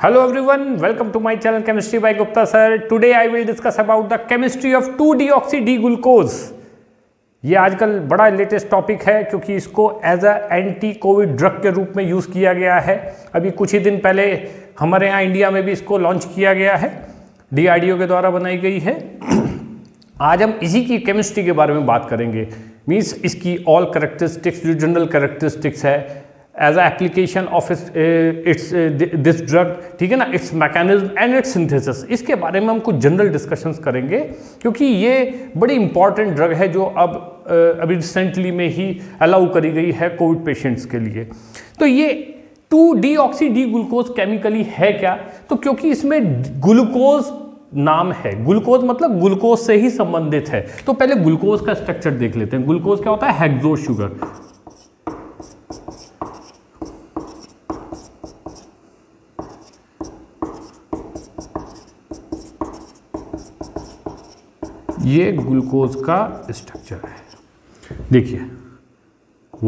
Hello everyone, welcome to my channel Chemistry by Gupta sir. Today I will discuss about the chemistry of 2-deoxy-D-glucose. ये आजकल बड़ा latest topic है क्योंकि इसको as a anti covid drug के रूप में यूज़ किया गया है। अभी कुछ ही दिन पहले हमारे यहाँ इंडिया में भी इसको लॉन्च किया गया है, DRDO के द्वारा बनाई गई है। आज हम इसी की केमिस्ट्री के बारे में बात करेंगे, मीन्स इसकी ऑल कैरेक्टरिस्टिक्स, जो जनरल कैरेक्टरिस्टिक्स है as a application of its this drug, ठीक है ना, its mechanism and its synthesis. इसके बारे में हम कुछ जनरल डिस्कशंस करेंगे क्योंकि ये बड़ी इंपॉर्टेंट ड्रग है जो अभी रिसेंटली में ही अलाउ करी गई है कोविड पेशेंट्स के लिए। तो ये 2-deoxy-D-ग्लूकोज केमिकली है क्या? तो क्योंकि इसमें ग्लूकोज नाम है, ग्लूकोज मतलब ग्लूकोज से ही संबंधित है। तो पहले ग्लूकोज का स्ट्रक्चर देख लेते हैं। ग्लूकोज क्या होता है? Hexose sugar. ये ग्लूकोज का स्ट्रक्चर है, देखिए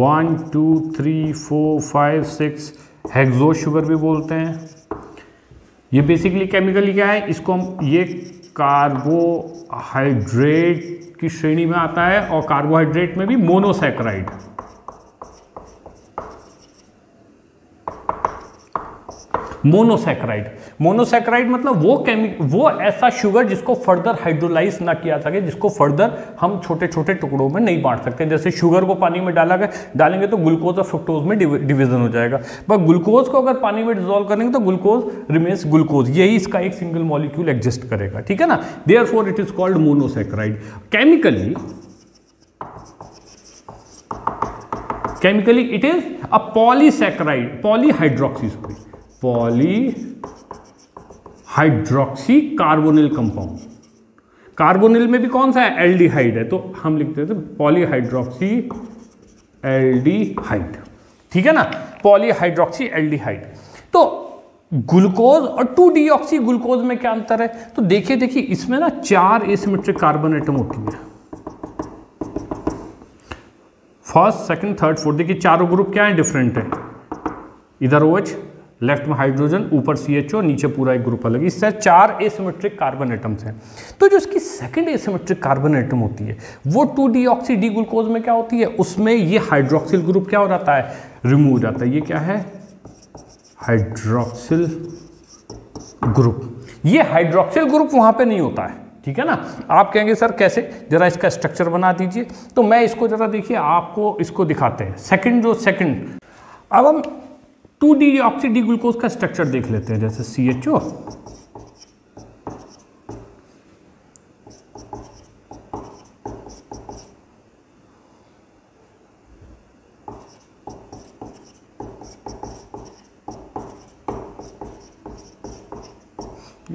1 2 3 4 5 6 हेक्सोज शुगर भी बोलते हैं। ये बेसिकली केमिकली क्या है, इसको हम ये कार्बोहाइड्रेट की श्रेणी में आता है और कार्बोहाइड्रेट में भी मोनोसैकेराइड। मोनोसैकेराइड मतलब वो ऐसा शुगर जिसको फर्दर हाइड्रोलाइज ना किया सके, जिसको फर्दर हम छोटे छोटे टुकड़ों में नहीं बांट सकते। जैसे शुगर को पानी में डालेंगे तो ग्लूकोज और फ्रुक्टोज में डिवीजन हो जाएगा, पर ग्लूकोज को अगर पानी में डिसॉल्व करेंगे तो ग्लूकोज रिमेन्स ग्लूकोज, यही इसका एक सिंगल मॉलिक्यूल एग्जिस्ट करेगा, ठीक है ना। Therefore it is called monosaccharide. Chemically it is a polysaccharide, polyhydroxy carbonyl compound. Carbonyl में भी कौन सा है? एल्डिहाइड है, तो हम लिखते थे पॉलीहाइड्रोक्सी एल्डिहाइड, ठीक है ना, पॉलीहाइड्रोक्सी एल्डिहाइड। तो ग्लूकोज और 2-deoxy ग्लूकोज में क्या अंतर है? तो देखिए इसमें ना 4 एसिमेट्रिक कार्बन एटम होती है, फर्स्ट सेकंड थर्ड फोर्थ। देखिए चारों ग्रुप क्या है? डिफरेंट है। इधर OH, लेफ्ट में हाइड्रोजन, ऊपर CHO, नीचे पूरा एक ग्रुप अलग। इससे 4 एसिमेट्रिक कार्बन एटम्स हैं। तो जो इसकी सेकंड एसिमेट्रिक कार्बन एटम होती है वो 2-deoxy-D ग्लूकोज में क्या होती है? उसमें ये हाइड्रोक्सिल ग्रुप क्या हो जाता है? रिमूव हो जाता है। ये क्या है? Hydroxyl group. ये हाइड्रोक्सिल ग्रुप वहां पे नहीं होता है, ठीक है ना। आप कहेंगे सर कैसे, जरा इसका स्ट्रक्चर बना दीजिए। तो मैं इसको जरा देखिए, आपको इसको दिखाते हैं। सेकंड अब हम 2-deoxy-D ग्लूकोज का स्ट्रक्चर देख लेते हैं। जैसे CHO,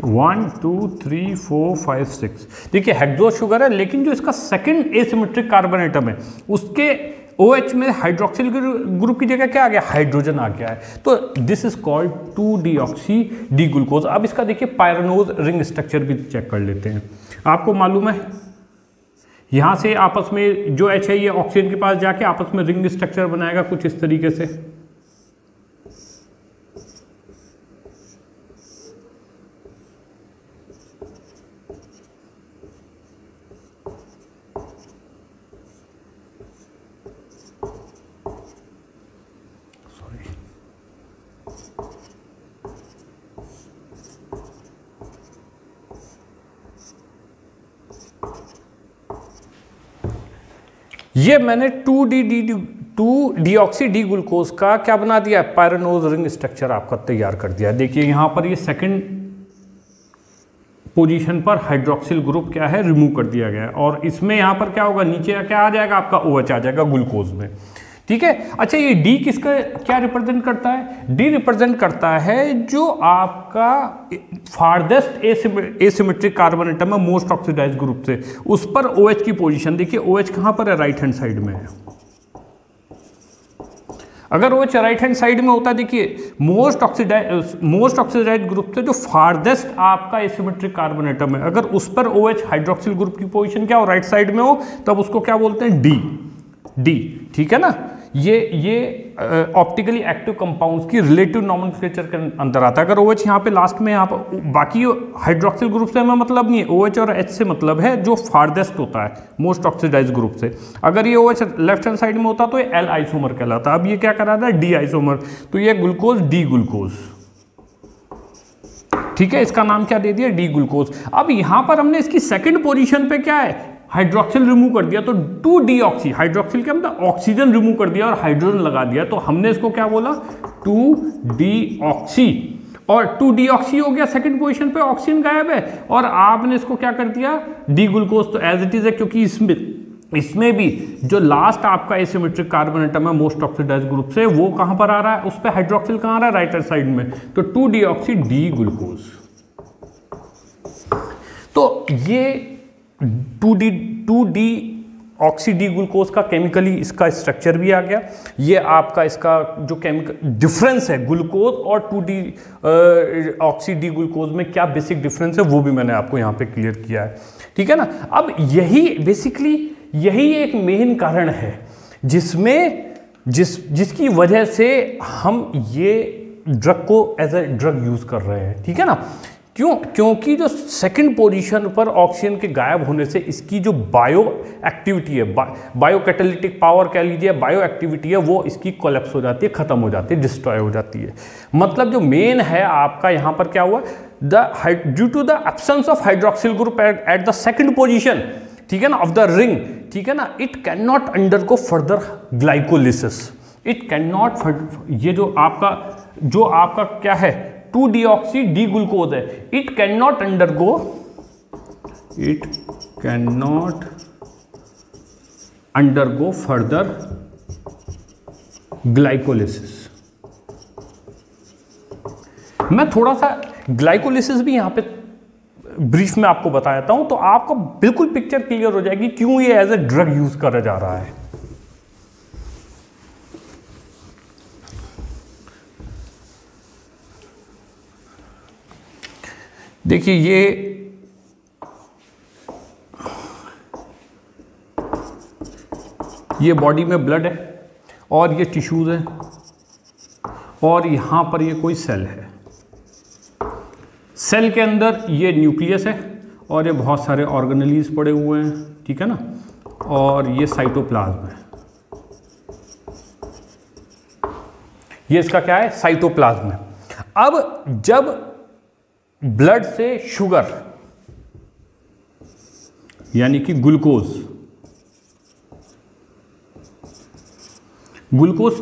वन टू 3 4 5 6। देखिए हेक्सोज शुगर है, लेकिन जो इसका सेकंड एसिमेट्रिक कार्बन एटम है उसके OH में हाइड्रोक्सिल ग्रुप की जगह क्या आ गया? हाइड्रोजन आ गया है। तो this is called 2-deoxy-D glucose. अब इसका देखिए पायरानोज रिंग स्ट्रक्चर भी चेक कर लेते हैं। आपको मालूम है यहां से आपस में जो H है ये ऑक्सीजन के पास जाके आपस में रिंग स्ट्रक्चर बनाएगा कुछ इस तरीके से। ये मैंने 2-deoxy-D ग्लूकोज का क्या बना दिया? पायरानोज रिंग स्ट्रक्चर आपका तैयार कर दिया। देखिए यहां पर ये सेकंड पोजीशन पर हाइड्रोक्सिल ग्रुप क्या है? रिमूव कर दिया गया है। और इसमें यहां पर क्या होगा? नीचे क्या आ जाएगा? आपका OH आ जाएगा ग्लूकोज में, ठीक है। अच्छा, ये D किसका क्या रिप्रेजेंट करता है? D रिप्रेजेंट करता है जो आपका फारदेस्ट एसिमेट्रिक कार्बन एटम है मोस्ट ऑक्सीडाइज्ड ग्रुप से, उस पर OH की पोजीशन। देखिए OH कहां पर है? राइट हैंड साइड में है। अगर OH राइट हैंड साइड में होता है, देखिए मोस्ट ऑक्सीडाइज्ड ग्रुप से जो फारदेस्ट आपका एसिमेट्रिक कार्बन एटम है, अगर उस पर OH हाइड्रोक्सिल ग्रुप की पोजीशन क्या हो? राइट साइड में हो, तब उसको क्या बोलते हैं? D, ठीक है ना। ये ऑप्टिकली एक्टिव कंपाउंड्स की रिलेटिव नॉमेनक्लेचर के अंदर आता है। अगर OH यहाँ पे लास्ट में, यहाँ पर बाकी हाइड्रोक्सिल ग्रुप से हमें मतलब नहीं है, OH और H से मतलब है जो फारदेस्ट होता है मोस्ट ऑक्सीडाइज ग्रुप से। अगर ये OH लेफ्ट हैंड साइड में होता तो ये L आइसोमर कहलाता। अब ये क्या कराता है, D आइसोमर, तो ये ग्लूकोज D ग्लूकोज, ठीक है, इसका नाम क्या दे दिया, D ग्लूकोज। अब यहां पर हमने इसकी सेकंड पोजीशन पे क्या है, हाइड्रोक्सिल रिमूव कर दिया, तो 2-डीऑक्सी, हाइड्रोक्सिल क्या मतलब ऑक्सीजन रिमूव कर दिया और हाइड्रोजन लगा दिया, तो हमने इसको क्या बोला, 2-डीऑक्सी। और 2-डीऑक्सी हो गया, सेकंड पोजीशन पे ऑक्सीजन गायब है, और आपने इसको क्या कर दिया, D ग्लूकोज, तो एज इट इज है, क्योंकि इसमें भी जो लास्ट आपका एसिमेट्रिक कार्बन एटम है मोस्ट ऑक्सीडाइज्ड ग्रुप से, वो कहां पर आ रहा है, उस पे हाइड्रोक्सिल कहां आ रहा है, राइट हैंड साइड में, तो 2-डीऑक्सी D ग्लूकोज। तो ये 2-डीऑक्सी D ग्लूकोज का केमिकली इसका स्ट्रक्चर भी आ गया। ये आपका इसका जो केमिकल डिफरेंस है ग्लूकोज और 2-डीऑक्सी D ग्लूकोज में क्या बेसिक डिफरेंस है, वो भी मैंने आपको यहाँ पे क्लियर किया है, ठीक है ना। अब यही बेसिकली यही एक मेन कारण है जिसकी वजह से हम ये ड्रग को एज ए ड्रग यूज कर रहे हैं, ठीक है ना। क्यों, क्योंकि जो सेकंड पोजीशन पर ऑक्सीजन के गायब होने से इसकी जो बायो एक्टिविटी है, बायो कैटालिटिक पावर कह लीजिए, बायो एक्टिविटी है, वो इसकी कोलैप्स हो जाती है, खत्म हो जाती है, डिस्ट्रॉय हो जाती है। मतलब जो मेन है आपका यहाँ पर क्या हुआ, due to the absence of hydroxyl group at the second position, ठीक है ना, ऑफ द रिंग, ठीक है ना, it can not undergo further glycolysis, it can not, ये जो आपका क्या है 2-डीऑक्सी D ग्लूकोज है, it can not undergo further glycolysis. मैं थोड़ा सा ग्लाइकोलिसिस भी यहां पे ब्रीफ में आपको बता देता हूं, तो आपको बिल्कुल पिक्चर क्लियर हो जाएगी क्यों ये एज ए ड्रग यूज करा जा रहा है। देखिए ये बॉडी में ब्लड है और ये टिश्यूज है और यहां पर ये कोई सेल है, सेल के अंदर ये न्यूक्लियस है और ये बहुत सारे ऑर्गेनेलीज पड़े हुए हैं, ठीक है ना, और ये साइटोप्लाज्म है, ये इसका क्या है, साइटोप्लाज्म है। अब जब ब्लड से शुगर यानी कि ग्लूकोज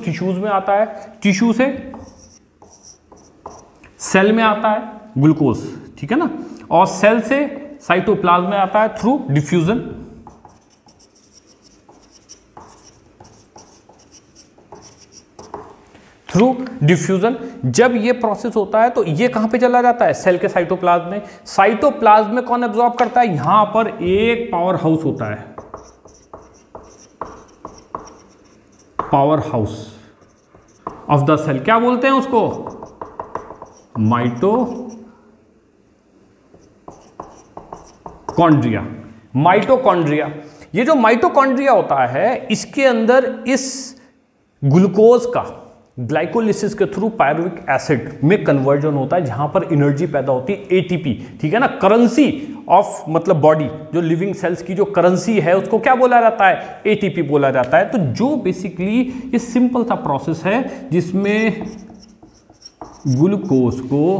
टिश्यूज में आता है, टिश्यू से सेल में आता है ग्लूकोज, ठीक है ना, और सेल से साइटोप्लाज्म में आता है थ्रू डिफ्यूजन। थ्रू डिफ्यूजन जब ये प्रोसेस होता है तो ये कहां पे चला जाता है, सेल के साइटोप्लाज्म में। साइटोप्लाज्म में कौन एब्जॉर्ब करता है, यहां पर एक पावर हाउस होता है, power house of the cell, क्या बोलते हैं उसको, माइटोकॉन्ड्रिया। माइटोकॉन्ड्रिया, ये जो माइटोकॉन्ड्रिया होता है इसके अंदर इस ग्लूकोज का ग्लाइकोलिसिस के थ्रू पायरुविक एसिड में कन्वर्जन होता है, जहां पर एनर्जी पैदा होती है, एटीपी, ठीक है ना, करेंसी ऑफ मतलब बॉडी, जो लिविंग सेल्स की जो करेंसी है उसको क्या बोला जाता है, एटीपी बोला जाता है। तो जो बेसिकली ये सिंपल सा प्रोसेस है जिसमें ग्लूकोज को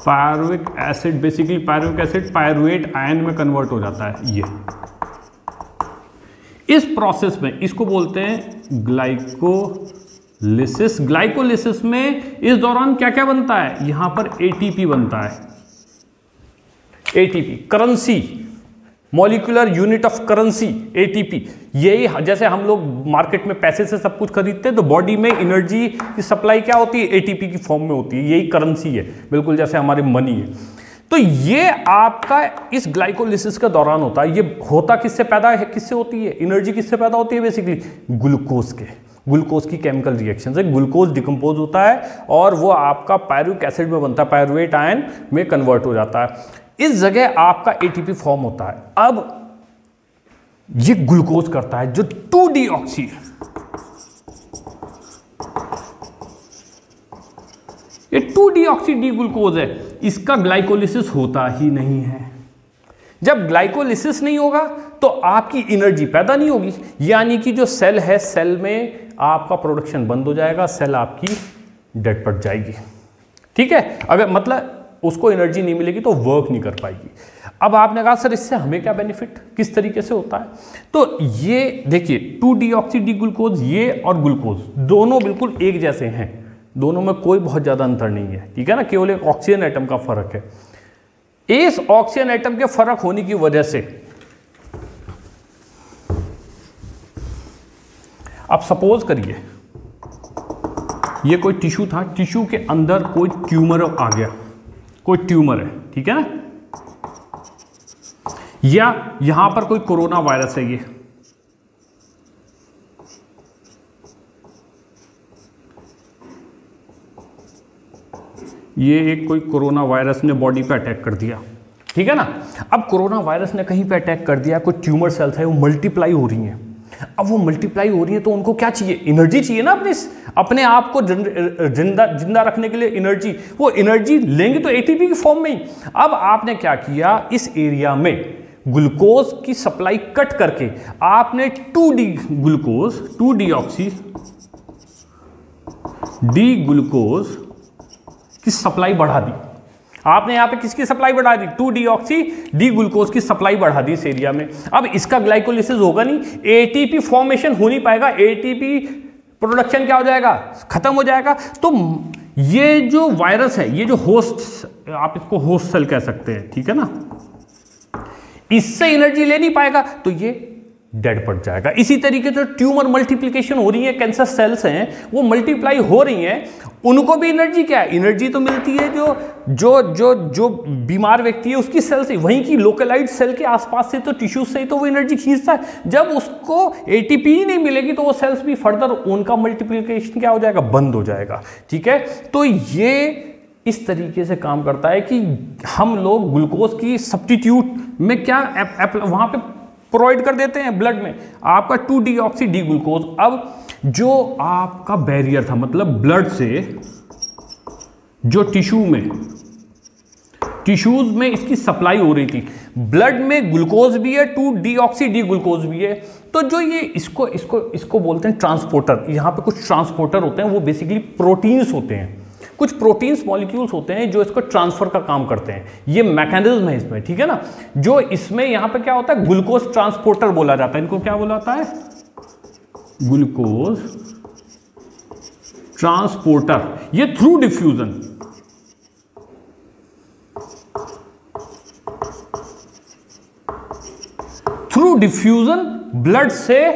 pyruvic acid, basically pyruvic acid pyruvate ion में कन्वर्ट हो जाता है। ये इस प्रोसेस में इसको बोलते हैं ग्लाइकोलिसिस। ग्लाइकोलिसिस में इस दौरान क्या क्या बनता है, यहां पर एटीपी बनता है, ATP currency, molecular unit of currency, ATP. यही जैसे हम लोग मार्केट में पैसे से सब कुछ खरीदते हैं तो बॉडी में एनर्जी की सप्लाई क्या होती है, एटीपी की फॉर्म में होती है, यही करेंसी है, बिल्कुल जैसे हमारे मनी है। तो ये आपका इस ग्लाइकोलिसिस के दौरान होता है। ये होता किससे पैदा है, किससे होती है, एनर्जी किससे पैदा होती है, बेसिकली ग्लूकोज के, ग्लूकोज की केमिकल रिएक्शन से ग्लूकोज डिकम्पोज होता है और वो आपका पायरुविक एसिड में बनता है, पायरुवेट आयन में कन्वर्ट हो जाता है। इस जगह आपका एटीपी फॉर्म होता है। अब ये ग्लूकोज करता है जो 2-डीऑक्सी, ये 2-डीऑक्सी डी ग्लूकोज है, इसका ग्लाइकोलिसिस होता ही नहीं है। जब ग्लाइकोलिसिस नहीं होगा तो आपकी एनर्जी पैदा नहीं होगी, यानी कि जो सेल है, सेल में आपका प्रोडक्शन बंद हो जाएगा, सेल आपकी डेड पड़ जाएगी। ठीक है, अगर मतलब उसको एनर्जी नहीं मिलेगी तो वर्क नहीं कर पाएगी। अब आपने कहा सर इससे हमें क्या बेनिफिट, किस तरीके से होता है? तो ये देखिए 2-डीऑक्सी डी ग्लूकोज, ये और ग्लूकोज दोनों बिल्कुल एक जैसे हैं, दोनों में कोई बहुत ज़्यादा अंतर नहीं है। ठीक है ना, केवल एक ऑक्सीजन एटम का फर्क है। इस ऑक्सीजन एटम के फर्क होने की वजह से अब सपोज करिए ये कोई टिश्यू था, टिश्यू के अंदर कोई ट्यूमर आ गया, कोई ट्यूमर है, ठीक है ना, या यहां पर कोई कोरोना वायरस है, ये एक कोई कोरोना वायरस ने बॉडी पे अटैक कर दिया। ठीक है ना, अब कोरोना वायरस ने कहीं पे अटैक कर दिया, कोई ट्यूमर सेल्स है वो मल्टीप्लाई हो रही हैं। अब वो मल्टीप्लाई हो रही है तो उनको क्या चाहिए, एनर्जी चाहिए ना, अपने आप को जिंदा रखने के लिए एनर्जी, वो एनर्जी लेंगे तो एटीपी की फॉर्म में ही। अब आपने क्या किया, इस एरिया में ग्लूकोज की सप्लाई कट करके आपने 2-डी ग्लूकोज, 2-डीऑक्सी डी ग्लूकोज की सप्लाई बढ़ा दी। आपने यहां पे किसकी सप्लाई बढ़ा दी, 2-डीऑक्सी डी ग्लूकोज की सप्लाई बढ़ा दी इस एरिया में। अब इसका ग्लाइकोलिसिस होगा नहीं, एटीपी फॉर्मेशन हो नहीं पाएगा, एटीपी प्रोडक्शन क्या हो जाएगा, खत्म हो जाएगा। तो ये जो वायरस है, ये जो होस्ट, आप इसको होस्ट सेल कह सकते हैं, ठीक है ना, इससे एनर्जी ले नहीं पाएगा तो ये डेड पड़ जाएगा। इसी तरीके से ट्यूमर मल्टीप्लिकेशन हो रही है, कैंसर सेल्स हैं वो मल्टीप्लाई हो रही हैं, उनको भी एनर्जी क्या है, एनर्जी तो मिलती है जो जो जो जो बीमार व्यक्ति है उसकी सेल से, वहीं की लोकलाइज्ड सेल के आसपास से, तो टिश्यू से ही तो वो एनर्जी खींचता है। जब उसको एटीपी ही नहीं मिलेगी तो वो सेल्स भी फर्दर उनका मल्टीप्लिकेशन क्या हो जाएगा, बंद हो जाएगा। ठीक है, तो ये इस तरीके से काम करता है कि हम लोग ग्लूकोज की सब्स्टिट्यूट में क्या वहां पे प्रोवाइड कर देते हैं ब्लड में आपका 2-डीऑक्सी डी ग्लूकोज। अब जो आपका बैरियर था, मतलब ब्लड से जो टिश्यूज में इसकी सप्लाई हो रही थी, ब्लड में ग्लूकोज भी है, 2-डीऑक्सी डी ग्लूकोज भी है, तो जो ये इसको बोलते हैं ट्रांसपोर्टर। यहां पे कुछ ट्रांसपोर्टर होते हैं, वो बेसिकली प्रोटीन्स होते हैं, कुछ प्रोटीन्स मॉलिक्यूल्स होते हैं जो इसको ट्रांसफर का काम करते हैं। ये मैकेनिज्म है इसमें, ठीक है ना, जो इसमें यहां पे क्या होता है, ग्लूकोज ट्रांसपोर्टर बोला जाता है, इनको क्या बोला जाता है, ग्लूकोज ट्रांसपोर्टर। ये थ्रू डिफ्यूजन ब्लड से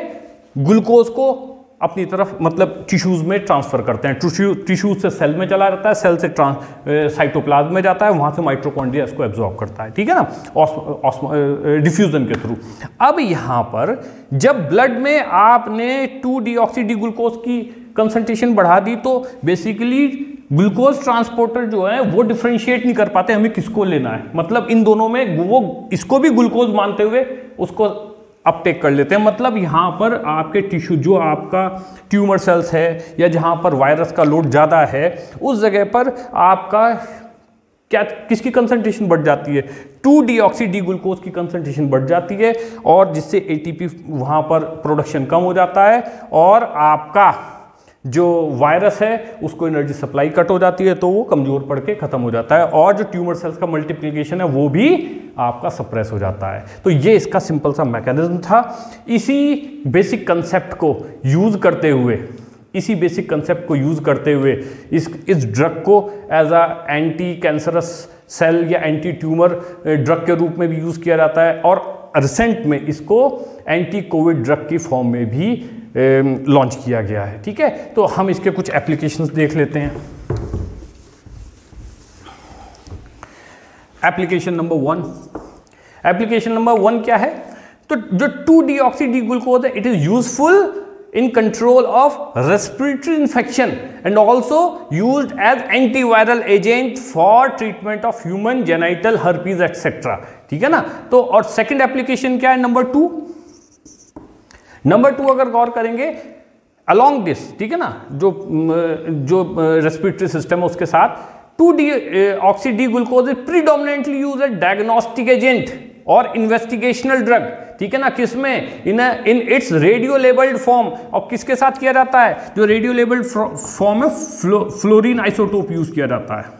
ग्लूकोज को अपनी तरफ, मतलब टिश्यूज में ट्रांसफर करते हैं। टिश्यूज से सेल में चला जाता है, सेल से साइटोप्लाज्म में जाता है, वहां से माइटोकॉन्ड्रिया इसको एब्जॉर्ब करता है। ठीक है ना, डिफ्यूजन के थ्रू। अब यहां पर जब ब्लड में आपने 2-डीऑक्सी डी ग्लूकोज की कंसंट्रेशन बढ़ा दी तो बेसिकली ग्लूकोज ट्रांसपोर्टर जो है वो डिफरेंशिएट नहीं कर पाते हमें किसको लेना है, मतलब इन दोनों में वो इसको भी ग्लूकोज मानते हुए उसको अपटेक कर लेते हैं। मतलब यहां पर आपके टिश्यू, जो आपका ट्यूमर सेल्स है या जहां पर वायरस का लोड ज़्यादा है, उस जगह पर आपका क्या, किसकी कंसंट्रेशन बढ़ जाती है, 2-डीऑक्सी डी ग्लूकोज की कंसंट्रेशन बढ़ जाती है, और जिससे एटीपी वहां पर प्रोडक्शन कम हो जाता है और आपका जो वायरस है उसको एनर्जी सप्लाई कट हो जाती है, तो वो कमजोर पड़ के खत्म हो जाता है, और जो ट्यूमर सेल्स का मल्टीप्लिकेशन है वो भी आपका सप्रेस हो जाता है। तो ये इसका सिंपल सा मैकेनिज्म था। इसी बेसिक कंसेप्ट को यूज करते हुए इस ड्रग को as a anti cancerous cell या एंटी ट्यूमर ड्रग के रूप में भी यूज किया जाता है, और रिसेंट में इसको एंटी कोविड ड्रग की फॉर्म में भी लॉन्च किया गया है। ठीक है, तो हम इसके कुछ एप्लीकेशंस देख लेते हैं। एप्लीकेशन नंबर 1 क्या है, तो जो 2-डीऑक्सी डी ग्लूकोज है, it is useful in control of respiratory infection and also used as antiviral agent for treatment of human genital herpes etc. ठीक है ना, तो और सेकंड एप्लीकेशन क्या है, नंबर 2, नंबर 2 अगर गौर करेंगे अलॉन्ग दिस, ठीक है ना, जो रेस्पिरेटरी सिस्टम है उसके साथ 2-deoxy D-glucose is predominantly used as diagnostic agent और इन्वेस्टिगेशनल ड्रग, ठीक है ना, किसमें, in its radio labelled form. और किसके साथ किया जाता है, जो रेडियो लेबल्ड फॉर्म है फ्लोरीन आइसोटोप यूज किया जाता है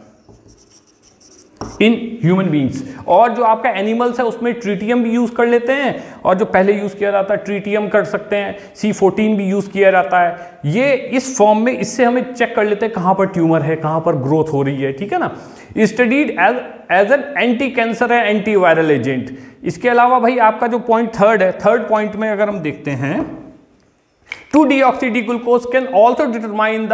इन ह्यूमन बींग्स। और जो आपका एनिमल्स है उसमें ट्रीटियम भी यूज कर लेते हैं, और जो पहले यूज किया जाता है ट्रीटियम कर सकते हैं, C14 भी यूज किया जाता है। ये इस फॉर्म में, इससे हमें चेक कर लेते हैं कहां पर ट्यूमर है, कहां पर ग्रोथ हो रही है, ठीक है ना। Studied as an anti cancer है, एंटी वायरल एजेंट। इसके अलावा भाई आपका जो पॉइंट थर्ड है, थर्ड पॉइंट में अगर हम देखते हैं 2-deoxy D-glucose can also determine the,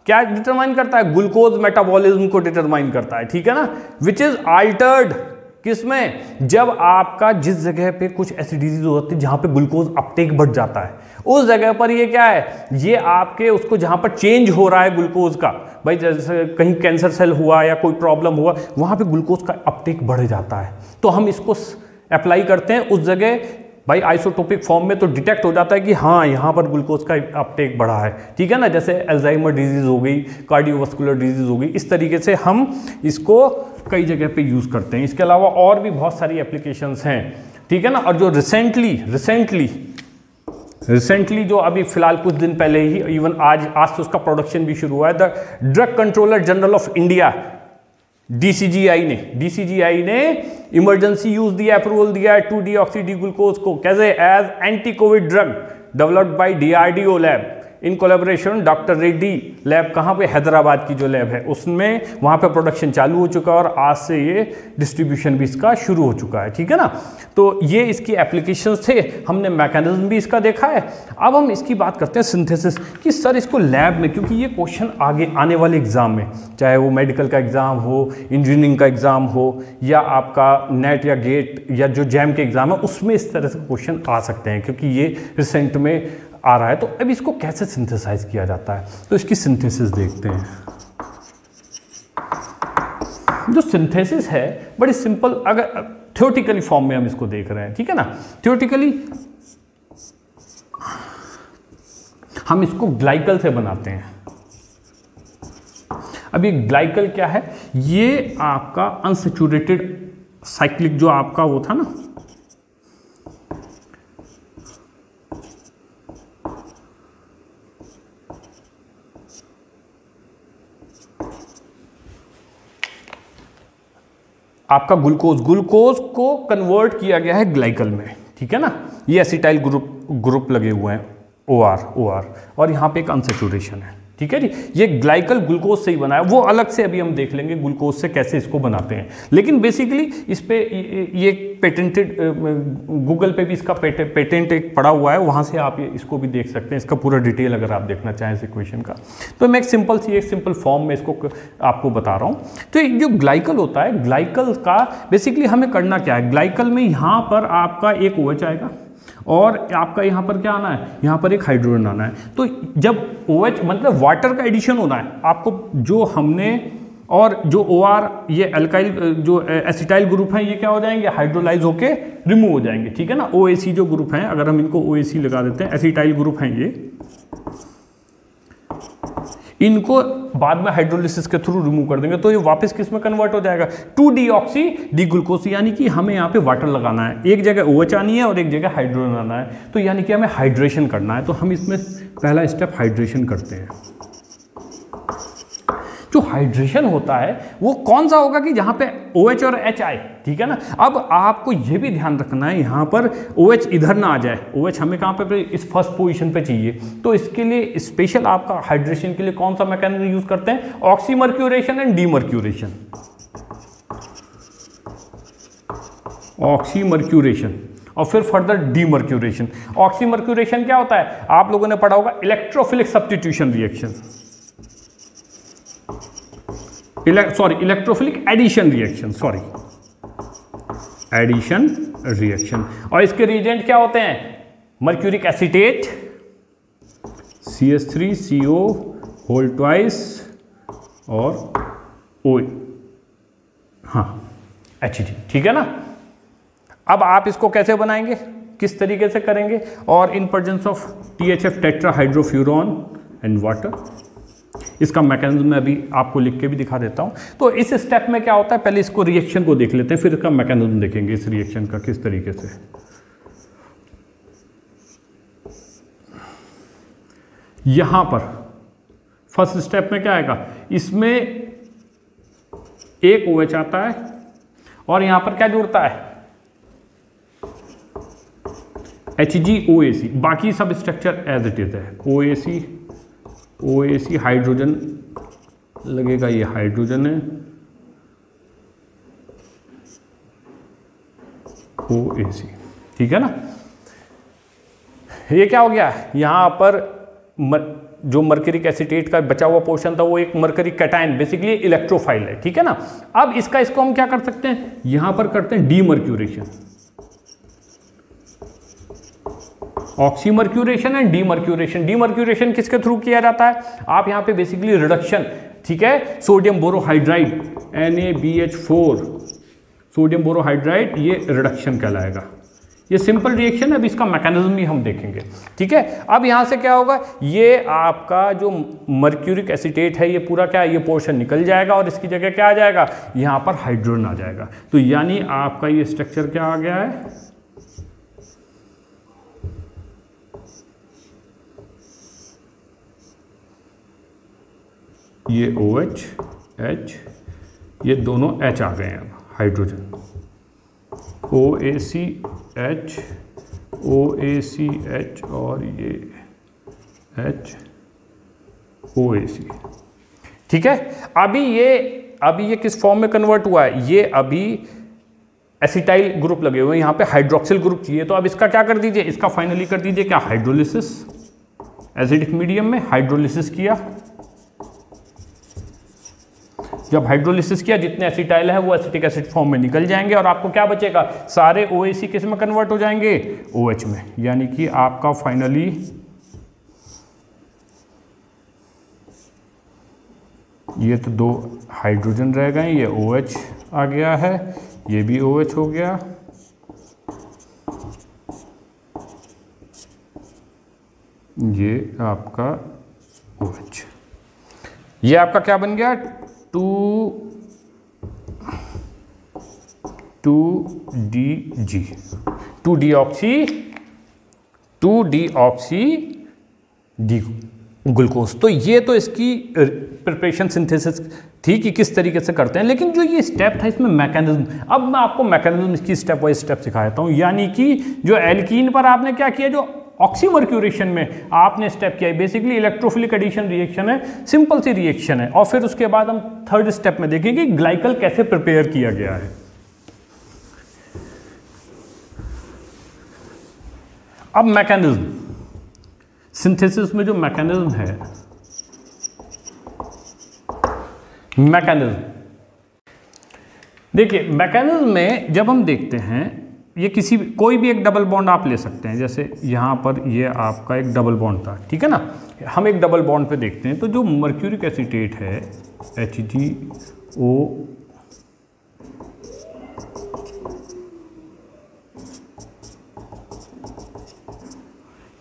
क्या डिटरमाइन करता है, ग्लूकोज मेटाबॉलिज्म को डिटरमाइन करता है, ठीक है ना, विच इज अल्टर्ड किसमें, जब आपका जिस जगह पे कुछ ऐसी डिजीज होती है जहां पे ग्लूकोज अपटेक बढ़ जाता है, उस जगह पर ये क्या है, ये आपके उसको जहां पर चेंज हो रहा है ग्लूकोज का, भाई जैसे कहीं कैंसर सेल हुआ या कोई प्रॉब्लम हुआ, वहां पे ग्लूकोज का अपटेक बढ़ जाता है, तो हम इसको अप्लाई करते हैं उस जगह, भाई आइसोटोपिक फॉर्म में, तो डिटेक्ट हो जाता है कि हाँ यहाँ पर ग्लूकोज का अपटेक बढ़ा है, ठीक है ना। जैसे अल्जाइमर डिजीज हो गई, कार्डियोवास्कुलर डिजीज हो गई, इस तरीके से हम इसको कई जगह पे यूज़ करते हैं। इसके अलावा और भी बहुत सारी एप्लीकेशंस हैं, ठीक है ना। और जो रिसेंटली जो अभी फिलहाल कुछ दिन पहले ही, इवन आज से उसका प्रोडक्शन भी शुरू हुआ है, the drug controller general of India DCGI ने इमरजेंसी यूज दिया, अप्रूवल दिया है 2-deoxy D-glucose को, कैसे, as anti covid drug developed by DRDO lab in collaboration doctor Reddy lab, कहाँ पे, हैदराबाद की जो लैब है उसमें, वहाँ पे प्रोडक्शन चालू हो चुका है और आज से ये डिस्ट्रीब्यूशन भी इसका शुरू हो चुका है, ठीक है ना। तो ये इसकी एप्लीकेशंस थे, हमने मैकेनिज्म भी इसका देखा है। अब हम इसकी बात करते हैं सिंथेसिस कि सर इसको लैब में, क्योंकि ये क्वेश्चन आगे आने वाले एग्जाम में, चाहे वो मेडिकल का एग्जाम हो, इंजीनियरिंग का एग्जाम हो, या आपका नेट या गेट या जो जैम के एग्जाम है, उसमें इस तरह से क्वेश्चन आ सकते हैं, क्योंकि ये रिसेंट में आ रहा है। तो अब इसको कैसे सिंथेसाइज किया जाता है, तो इसकी सिंथेसिस देखते हैं। जो सिंथेसिस है बड़ी सिंपल, अगर थ्योरेटिकली फॉर्म में हम इसको देख रहे हैं, ठीक है ना, थ्योरेटिकली हम इसको ग्लाइकल से बनाते हैं। अब ये ग्लाइकल क्या है, ये आपका अनसैचुरेटेड साइक्लिक, जो आपका वो था ना, आपका ग्लूकोज को कन्वर्ट किया गया है ग्लाइकल में, ठीक है ना। ये एसिटाइल ग्रुप लगे हुए हैं, OR, और यहाँ पे एक अनसैचुरेशन है, ठीक है जी। ये ग्लाइकल ग्लूकोज से ही बना है, वो अलग से अभी हम देख लेंगे ग्लूकोज से कैसे इसको बनाते हैं। लेकिन बेसिकली इस पे ये पेटेंटेड, गूगल पे भी इसका पेटेंट एक पड़ा हुआ है, वहाँ से आप इसको भी देख सकते हैं, इसका पूरा डिटेल अगर आप देखना चाहें इस इक्वेशन का। तो मैं एक सिंपल फॉर्म में इसको आपको बता रहा हूँ। तो जो ग्लाइकल होता है, ग्लाइकल का बेसिकली हमें करना क्या है, ग्लाइकल में यहाँ पर आपका एक OH आएगा और आपका यहाँ पर क्या आना है, यहाँ पर एक हाइड्रोजन आना है। तो जब OH मतलब वाटर का एडिशन होना है आपको, जो हमने, और जो OR ये अल्काइल जो एसिटाइल ग्रुप हैं, ये क्या हो जाएंगे, हाइड्रोलाइज होके रिमूव हो जाएंगे, ठीक है ना। OAC जो ग्रुप हैं, अगर हम इनको OAC लगा देते हैं, एसिटाइल ग्रुप हैं ये, इनको बाद में हाइड्रोलिसिस के थ्रू रिमूव कर देंगे, तो ये वापस किस में कन्वर्ट हो जाएगा, 2-deoxy D-glucose, यानी कि हमें यहाँ पे वाटर लगाना है, एक जगह OH आनी है और एक जगह हाइड्रोजन आना है, तो यानी कि हमें हाइड्रेशन करना है। तो हम इसमें पहला स्टेप हाइड्रेशन करते हैं। जो हाइड्रेशन होता है वो कौन सा होगा कि जहां पे OH और H आए, ठीक है ना। अब आपको यह भी ध्यान रखना है यहां पर OH इधर ना आ जाए, OH हमें कहां पे, इस फर्स्ट पोजीशन पे चाहिए। तो इसके लिए स्पेशल आपका हाइड्रेशन के लिए कौन सा मैकेनिज्म यूज करते हैं, ऑक्सीमर्क्यूरेशन एंड डीमर्क्यूरेशन। ऑक्सीमर्क्यूरेशन और फिर फर्दर डीमर्क्यूरेशन। ऑक्सीमर्क्यूरेशन क्या होता है, आप लोगों ने पढ़ा होगा, electrophilic substitution reaction, electrophilic addition reaction, addition reaction. और इसके रिएजेंट क्या होते हैं, mercuric acetate CH3CO whole twice और HG, ठीक है ना। अब आप इसको कैसे बनाएंगे, किस तरीके से करेंगे, और in presence of THF tetrahydrofuran and water. इसका मैकेनिज्म मैं अभी आपको लिख के भी दिखा देता हूं। तो इस स्टेप में क्या होता है, पहले इसको रिएक्शन को देख लेते हैं, फिर इसका मैकेनिज्म देखेंगे इस रिएक्शन का किस तरीके से। यहां पर फर्स्ट स्टेप में क्या आएगा, इसमें एक OH आता है और यहां पर क्या जुड़ता है, HgOAC। बाकी सब स्ट्रक्चर एज इट इज है। OAC हाइड्रोजन लगेगा, ये हाइड्रोजन है, OAC, ठीक है ना। ये क्या हो गया, यहां पर जो मर्करिक एसीटेट का बचा हुआ पोर्शन था वो एक मर्करिक कैटायन, बेसिकली इलेक्ट्रोफाइल है, ठीक है ना। अब इसको हम क्या कर सकते हैं, यहां पर करते हैं demercuration, oxymercuration and demercuration. Demercuration किसके थ्रू किया जाता है, आप यहां पे बेसिकली रिडक्शन, ठीक है, sodium borohydride NaBH4, sodium borohydride, ये रिडक्शन कहलाएगा। ये सिंपल रिएक्शन है, अब इसका मैकेनिज्म भी हम देखेंगे, ठीक है। अब यहां से क्या होगा, ये आपका जो मर्क्यूरिक एसीटेट है ये पूरा क्या, ये पोर्शन निकल जाएगा और इसकी जगह क्या आ जाएगा, यहां पर हाइड्रोजन आ जाएगा। तो यानी आपका ये स्ट्रक्चर क्या आ गया है, ये OH H, ये दोनों H आ गए हैं, अब हाइड्रोजन OACH OACH और ये H OAC, ठीक है। अभी ये किस फॉर्म में कन्वर्ट हुआ है, ये अभी एसिटाइल ग्रुप लगे हुए हैं, यहाँ पे हाइड्रोक्सिल ग्रुप चाहिए, तो अब इसका क्या कर दीजिए, इसका फाइनली कर दीजिए क्या, हाइड्रोलिसिस। एसिडिक मीडियम में हाइड्रोलिसिस किया, जब हाइड्रोलिसिस किया जितने एसिटाइल है वो एसिटिक एसिड फॉर्म में निकल जाएंगे और आपको क्या बचेगा, सारे OAC किस में कन्वर्ट हो जाएंगे, OH में। यानी कि आपका फाइनली ये तो दो हाइड्रोजन रह गए, ये OH आ गया है, ये भी OH हो गया, ये आपका OH, ये आपका क्या बन गया, 2DG 2-डीऑक्सी डी ग्लूकोज। तो ये तो इसकी प्रिपरेशन सिंथेसिस थी कि किस तरीके से करते हैं, लेकिन जो ये स्टेप था इसमें मैकेनिज्म, अब मैं आपको मैकेनिज्म इसकी स्टेप बाय स्टेप सिखाता हूँ। यानी कि जो एल्कीन पर आपने क्या किया, जो ऑक्सीमर्क्यूरेशन में आपने स्टेप किया है, बेसिकली इलेक्ट्रोफिलिक एडिशन रिएक्शन है, सिंपल सी रिएक्शन है, और फिर उसके बाद हम थर्ड स्टेप में देखेंगे ग्लाइकल कैसे प्रिपेयर किया गया है। अब मैकेनिज्म, सिंथेसिस में जो मैकेनिज्म है, मैकेनिज्म देखिए, मैकेनिज्म में जब हम देखते हैं, ये कोई भी एक डबल बॉन्ड आप ले सकते हैं, जैसे यहाँ पर ये आपका एक डबल बॉन्ड था, ठीक है ना। हम एक डबल बॉन्ड पे देखते हैं, तो जो मर्क्यूरिक एसीटेट है HgO,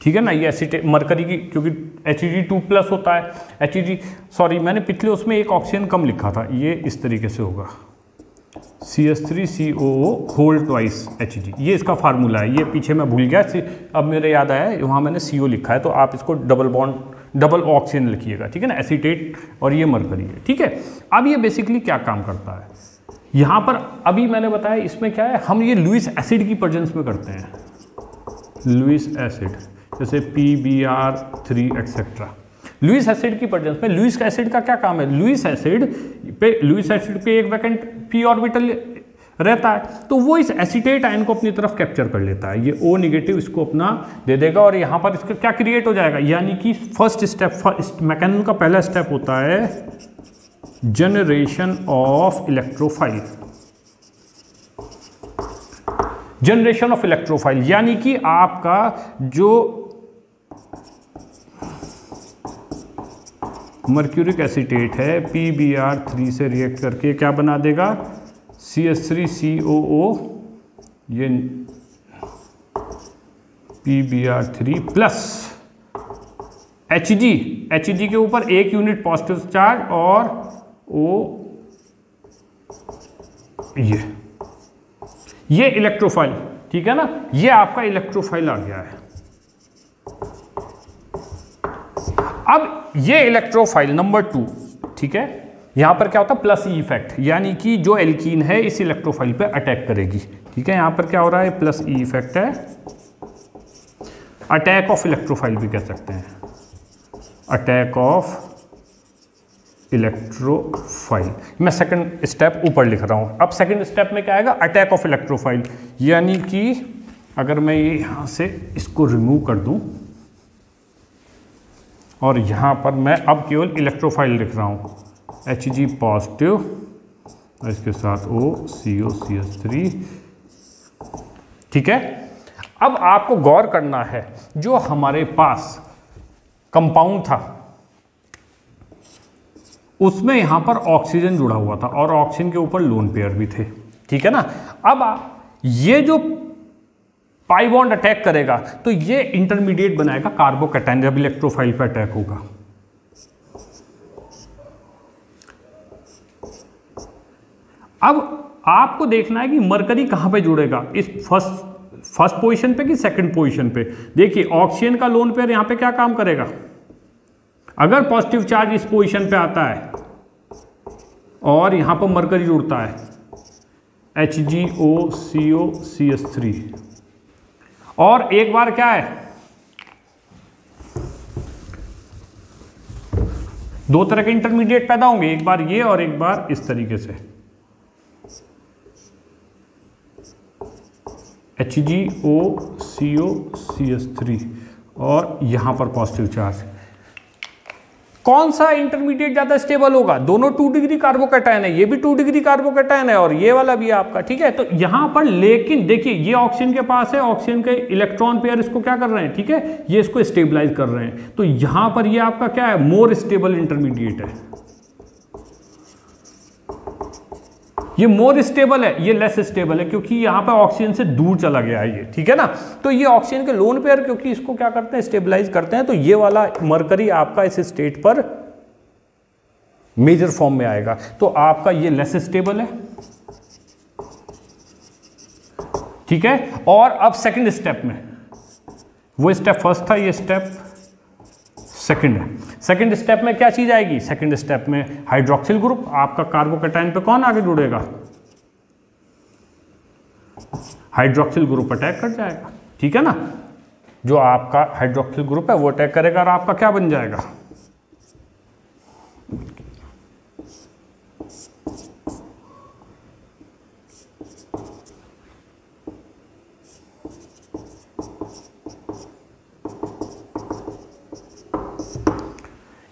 ठीक है ना, ये एसीटेट मरकरी की, क्योंकि Hg2+ होता है, मैंने पिछले उसमें एक ऑक्सीजन कम लिखा था, ये इस तरीके से होगा, CH3COO होल ट्वाइस Hg, ये इसका फार्मूला है। ये पीछे मैं भूल गया, अब मेरे याद आया, वहाँ मैंने CO लिखा है, तो आप इसको डबल ऑक्सीजन लिखिएगा, ठीक है ना, एसीटेट और ये मरकरी है, ठीक है। अब ये बेसिकली क्या काम करता है, यहाँ पर अभी मैंने बताया इसमें क्या है, हम ये लुईस एसिड की प्रेजेंस में करते हैं, लुईस एसिड जैसे PBr3 एक्सेट्रा। लुईस एसिड की प्रेजेंस में, लुईस एसिड का क्या काम है, लुईस एसिड पे एक वैकेंट p ऑर्बिटल रहता है, तो वो इस एसीटेट आयन को अपनी तरफ कैप्चर कर लेता है, ये O नेगेटिव इसको अपना दे देगा और यहाँ पर इसका क्या क्रिएट हो जाएगा। यानी कि फर्स्ट स्टेप, मैकेनिज्म का पहला स्टेप होता है generation of electrophile, generation of electrophile, यानी कि आपका जो मर्क्यूरिक एसीटेट है PBr3 से रिएक्ट करके क्या बना देगा, CH3COO, ये PBr3 प्लस Hg, Hg के ऊपर 1 यूनिट पॉजिटिव चार्ज और O, ये इलेक्ट्रोफाइल, ठीक है ना, ये आपका इलेक्ट्रोफाइल आ गया है। अब ये इलेक्ट्रोफाइल नंबर 2, ठीक है, यहां पर क्या होता है प्लस ई इफेक्ट, यानी कि जो एल्कीन है इस इलेक्ट्रोफाइल पे अटैक करेगी, ठीक है, यहां पर क्या हो रहा है प्लस ई इफेक्ट है, अटैक ऑफ इलेक्ट्रोफाइल भी कह सकते हैं, अटैक ऑफ इलेक्ट्रोफाइल। मैं सेकंड स्टेप ऊपर लिख रहा हूं। अब सेकंड स्टेप में क्या आएगा, अटैक ऑफ इलेक्ट्रोफाइल, यानी कि अगर मैं ये यहां से इसको रिमूव कर दूं और यहां पर मैं अब केवल इलेक्ट्रोफाइल लिख रहा हूं, Hg पॉजिटिव और इसके साथ OCO-CH3, ठीक है। अब आपको गौर करना है, जो हमारे पास कंपाउंड था उसमें यहां पर ऑक्सीजन जुड़ा हुआ था और ऑक्सीजन के ऊपर लोन पेयर भी थे, ठीक है ना। अब ये जो पाई बॉन्ड अटैक करेगा तो ये इंटरमीडिएट बनाएगा कार्बोकैटायन जब इलेक्ट्रोफाइल पे अटैक होगा। अब आपको देखना है कि मरकरी कहां पे जुड़ेगा, इस फर्स्ट पोजीशन पे कि सेकंड पोजीशन पे। देखिए ऑक्सीजन का लोन पेयर यहां पे क्या काम करेगा, अगर पॉजिटिव चार्ज इस पोजीशन पे आता है और यहां पर मरकरी जुड़ता है HgOCO-CH3 और एक बार क्या है, दो तरह के इंटरमीडिएट पैदा होंगे, एक बार ये और एक बार इस तरीके से, HgOCO-CH3 और यहां पर पॉजिटिव चार्ज। कौन सा इंटरमीडिएट ज्यादा स्टेबल होगा, दोनों 2 डिग्री कार्बोकैटायन है, ये भी 2 डिग्री कार्बोकैटायन है और ये वाला भी आपका, ठीक है। तो यहां पर लेकिन देखिए ये ऑक्सीजन के पास है, ऑक्सीजन के इलेक्ट्रॉन पेयर इसको क्या कर रहे हैं, ठीक है, ये इसको स्टेबलाइज कर रहे हैं। तो यहां पर ये आपका क्या है, मोर स्टेबल इंटरमीडिएट है, ये मोर स्टेबल है, ये लेस स्टेबल है क्योंकि यहां पे ऑक्सीजन से दूर चला गया है ये, ठीक है ना। तो ये ऑक्सीजन के लोन पेयर क्योंकि इसको क्या करते हैं, स्टेबलाइज करते हैं, तो ये वाला मरकरी आपका इस स्टेट पर मेजर फॉर्म में आएगा। तो आपका ये लेस स्टेबल है, ठीक है। और अब सेकंड स्टेप में, वो स्टेप फर्स्ट था, ये स्टेप सेकंड है। सेकंड स्टेप में क्या चीज आएगी, सेकंड स्टेप में हाइड्रोक्सिल ग्रुप, आपका कार्बोकैटायन पे कौन आगे जुड़ेगा, हाइड्रोक्सिल ग्रुप अटैक कर जाएगा, ठीक है ना। जो आपका हाइड्रोक्सिल ग्रुप है वो अटैक करेगा और आपका क्या बन जाएगा,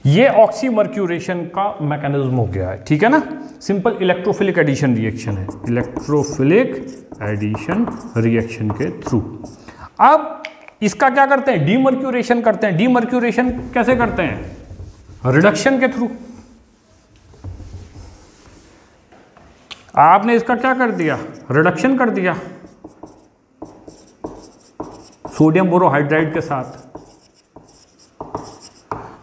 ये ऑक्सीमर्क्यूरेशन का मैकेनिज्म हो गया है, ठीक है ना। सिंपल इलेक्ट्रोफिलिक एडिशन रिएक्शन है, इलेक्ट्रोफिलिक एडिशन रिएक्शन के थ्रू। अब इसका क्या करते हैं, डीमर्क्यूरेशन करते हैं। डीमर्क्यूरेशन कैसे करते हैं, रिडक्शन के थ्रू। आपने इसका क्या कर दिया, रिडक्शन कर दिया सोडियम बोरोहाइड्राइड के साथ,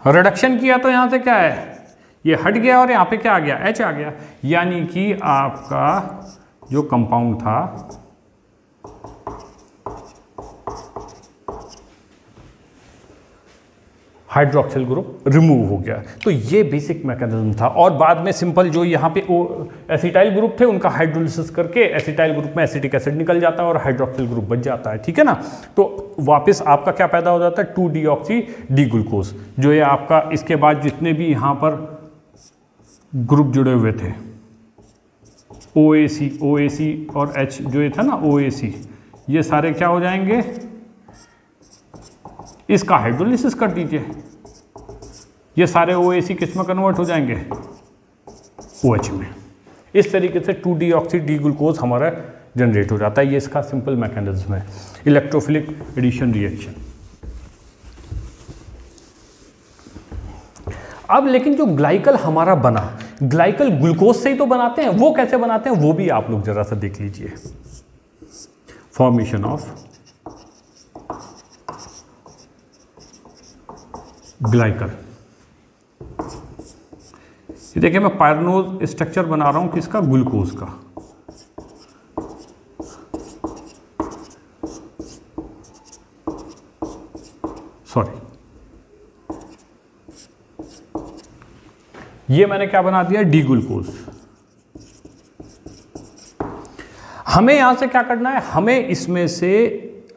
रिडक्शन किया तो यहां से क्या है, ये हट गया और यहां पे क्या आ गया, H आ गया। यानी कि आपका जो कंपाउंड था हाइड्रोक्सिल ग्रुप रिमूव हो गया। तो ये बेसिक मैकेनिज्म था। और बाद में सिंपल जो यहाँ पे एसिटाइल ग्रुप थे उनका हाइड्रोलिसिस करके एसिटाइल ग्रुप में एसिटिक एसिड निकल जाता है और हाइड्रोक्सिल ग्रुप बच जाता है, ठीक है ना। तो वापस आपका क्या पैदा हो जाता है, 2-डीऑक्सी डी ग्लूकोज, जो ये आपका इसके बाद जितने भी यहाँ पर ग्रुप जुड़े हुए थे OAC और H जो ये था ना OAC, ये सारे क्या हो जाएंगे, इसका हाइड्रोलिसिस कर दीजिए, ये सारे OAC किस में कन्वर्ट हो जाएंगे, OH में। इस तरीके से 2-डीऑक्सी डी ग्लूकोज हमारा जनरेट हो जाता है। ये इसका सिंपल मैकेनिज्म है, इलेक्ट्रोफिलिक एडिशन रिएक्शन। अब लेकिन जो ग्लाइकल हमारा बना, ग्लाइकल ग्लूकोज से ही तो बनाते हैं, वो कैसे बनाते हैं वो भी आप लोग जरा सा देख लीजिए। Formation of glycal. ये देखिए मैं पायरनोज स्ट्रक्चर बना रहा हूं किसका, ग्लूकोज का। सॉरी, ये मैंने क्या बना दिया, डी ग्लूकोज। हमें यहां से क्या करना है, हमें इसमें से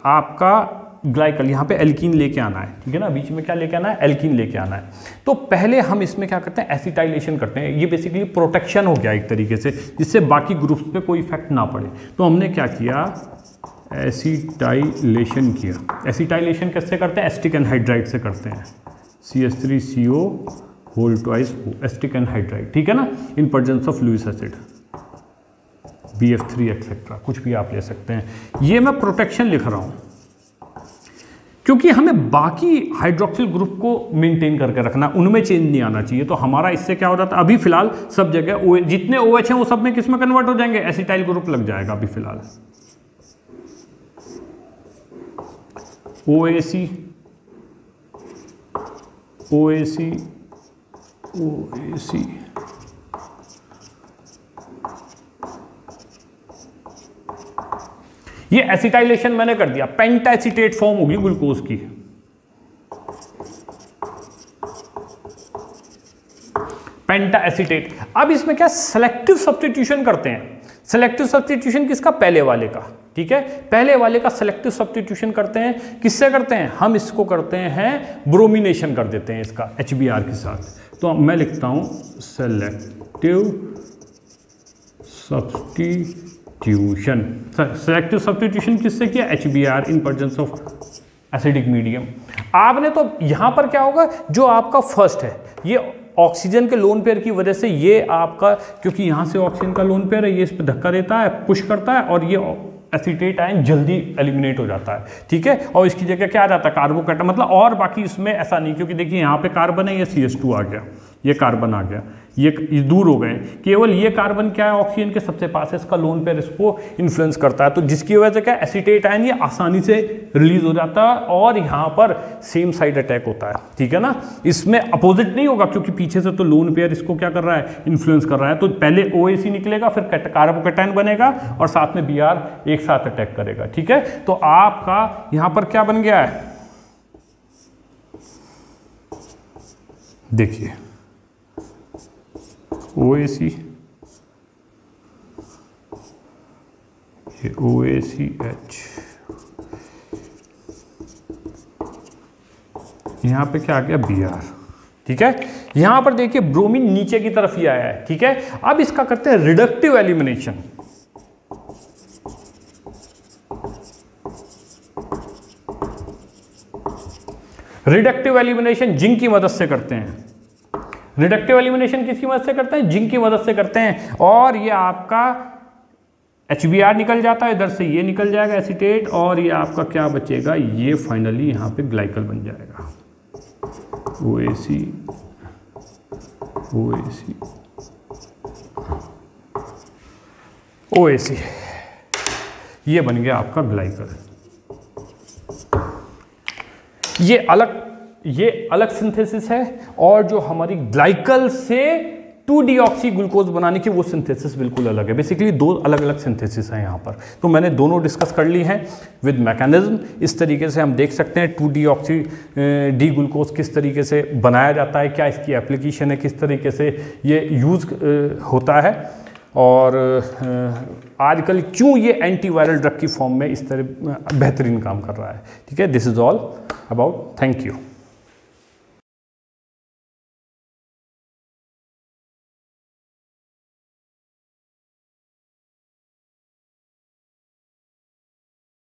आपका ग्लाइकल यहां पे एल्कीन लेके आना है, ठीक है ना, बीच में क्या लेके आना है, एल्कीन लेके आना है। तो पहले हम इसमें क्या करते हैं, एसिटाइलेशन करते हैं। ये बेसिकली प्रोटेक्शन हो गया एक तरीके से, जिससे बाकी ग्रुप्स पे कोई इफेक्ट ना पड़े। तो हमने क्या किया, एसिटाइलेशन किया। एसिटाइलेशन कैसे करते हैं, एसिटिक एनहाइड्राइड से करते हैं, CH3CO whole twice acetic anhydride, ठीक है ना, इन presence of Lewis acid, BF3 etcetera, कुछ भी आप ले सकते हैं। ये मैं प्रोटेक्शन लिख रहा हूं क्योंकि हमें बाकी हाइड्रोक्सिल ग्रुप को मेंटेन करके रखना, उनमें चेंज नहीं आना चाहिए। तो हमारा इससे क्या हो जाता है, अभी फिलहाल सब जगह जितने OH हैं वो सब में किस में कन्वर्ट हो जाएंगे, एसिटाइल ग्रुप लग जाएगा अभी फिलहाल। OAC OAC OAC ये एसिटाइलेशन मैंने कर दिया, पेंटाएसिटेट फॉर्म होगी ग्लूकोज की। पेंटाएसिटेट। अब इसमें क्या सेलेक्टिव सब्स्टिट्यूशन करते हैं। सेलेक्टिव सब्स्टिट्यूशन किसका, पहले वाले का, ठीक है, पहले वाले का सेलेक्टिव सब्स्टिट्यूशन करते हैं। किससे करते हैं, हम इसको करते हैं ब्रोमिनेशन कर देते हैं इसका HBr के साथ। तो मैं लिखता हूं सेलेक्टिव सब्स्टिट्यूशन। सेलेक्टिव सब्स्टिट्यूशन किससे किया, HBr in presence of acidic medium. आपने तो यहां पर क्या होगा, जो आपका फर्स्ट है ये ऑक्सीजन के लोन पेयर की वजह से, ये आपका क्योंकि यहां से ऑक्सीजन का लोन पेयर है, ये इस पर धक्का देता है, पुश करता है, और ये एसीटेट आयन जल्दी एलिमिनेट हो जाता है, ठीक है। और इसकी जगह क्या आ जाता है, कार्बोकैटायन, मतलब। और बाकी इसमें ऐसा नहीं, क्योंकि देखिए यहाँ पे कार्बन है, ये CH2 आ गया, ये कार्बन आ गया, ये दूर हो गए। केवल ये कार्बन क्या है, ऑक्सीजन के सबसे पास है, इसका लोन पेयर इसको इन्फ्लुएंस करता है। तो जिसकी वजह से क्या, एसीटेट आयन ये आसानी से रिलीज हो जाता है, और यहाँ पर सेम साइड अटैक होता है, ठीक है ना। इसमें अपोजिट नहीं होगा, क्योंकि पीछे से तो लोन पेयर इसको क्या कर रहा है, इन्फ्लुएंस कर रहा है। तो पहले OAC निकलेगा, फिर कार्बोकैटायन बनेगा, और साथ में Br एक साथ अटैक करेगा, ठीक है। तो आपका यहां पर क्या बन गया है, देखिए OAC, ये OACH, यहां पे क्या आ गया, Br, ठीक है। यहां पर देखिए ब्रोमीन नीचे की तरफ ही आया है, ठीक है। अब इसका करते हैं reductive elimination. Reductive elimination zinc की मदद से करते हैं। रिडक्टिव एलिमिनेशन किसकी मदद से करते हैं, जिंक की मदद से करते हैं। और ये आपका HBr निकल जाता है, इधर से ये निकल जाएगा एसीटेट, और ये आपका क्या बचेगा, ये फाइनली यहां पे ग्लाइकल बन जाएगा, OAC OAC OAC, ये बन गया आपका ग्लाइकल। ये अलग सिंथेसिस है, और जो हमारी ग्लाइकल से 2-डीऑक्सी ग्लूकोज बनाने की वो सिंथेसिस बिल्कुल अलग है। बेसिकली दो अलग अलग सिंथेसिस हैं यहाँ पर। तो मैंने दोनों डिस्कस कर ली हैं विद मैकेनिज्म। इस तरीके से हम देख सकते हैं 2-डीऑक्सी डी ग्लूकोज किस तरीके से बनाया जाता है, क्या इसकी एप्लीकेशन है, किस तरीके से ये यूज़ होता है, और आजकल क्यों ये एंटीवायरल ड्रग की फॉर्म में इस तरह बेहतरीन काम कर रहा है, ठीक है। This is all about, thank you.